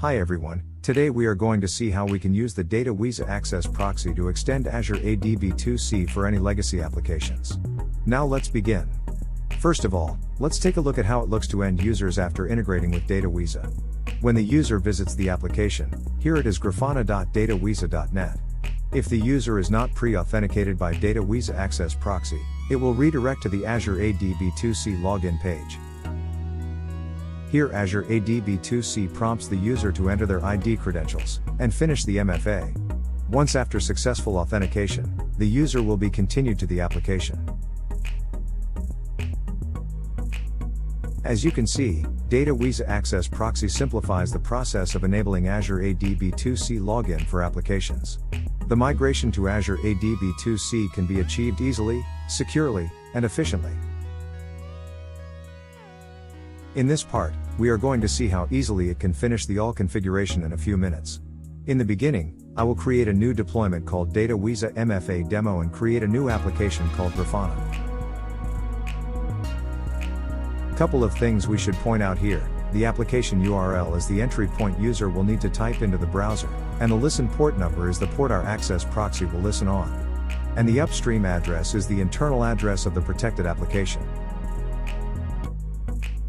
Hi everyone, today we are going to see how we can use the DataWiza Access Proxy to extend Azure AD B2C for any legacy applications. Now let's begin. First of all, let's take a look at how it looks to end users after integrating with DataWiza. When the user visits the application, here it is grafana.datawiza.net. If the user is not pre-authenticated by DataWiza Access Proxy, it will redirect to the Azure AD B2C login page. Here Azure AD B2C prompts the user to enter their ID credentials and finish the MFA. Once after successful authentication, the user will be continued to the application. As you can see, DataWiza Access Proxy simplifies the process of enabling Azure AD B2C login for applications. The migration to Azure AD B2C can be achieved easily, securely, and efficiently. In this part, we are going to see how easily it can finish the all configuration in a few minutes. In the beginning, I will create a new deployment called DataWiza MFA Demo and create a new application called Grafana. Couple of things we should point out here: the application URL is the entry point user will need to type into the browser, and the listen port number is the port our access proxy will listen on. And the upstream address is the internal address of the protected application.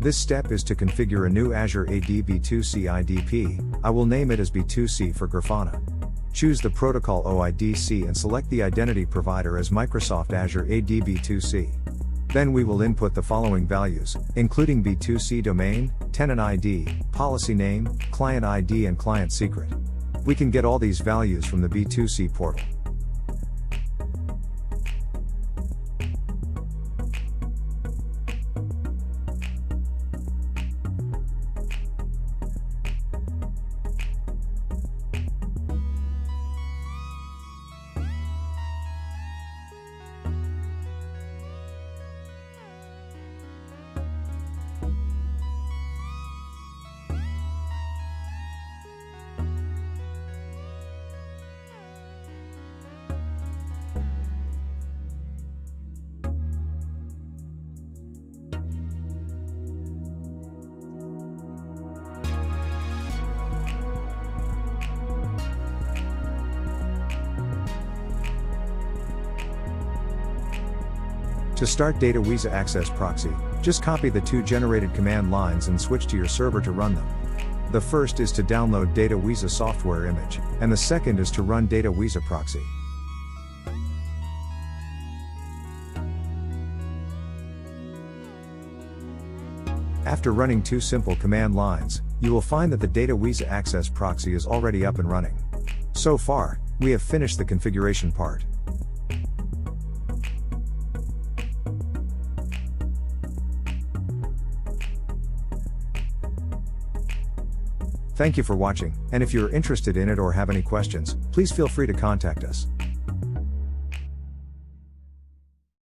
This step is to configure a new Azure AD B2C IDP. I will name it as B2C for Grafana. Choose the protocol OIDC and select the identity provider as Microsoft Azure AD B2C. Then we will input the following values, including B2C domain, tenant ID, policy name, client ID and client secret. We can get all these values from the B2C portal. To start DataWiza Access Proxy, just copy the two generated command lines and switch to your server to run them. The first is to download DataWiza software image, and the second is to run DataWiza Proxy. After running two simple command lines, you will find that the DataWiza Access Proxy is already up and running. So far, we have finished the configuration part. Thank you for watching, and if you are interested in it or have any questions, please feel free to contact us.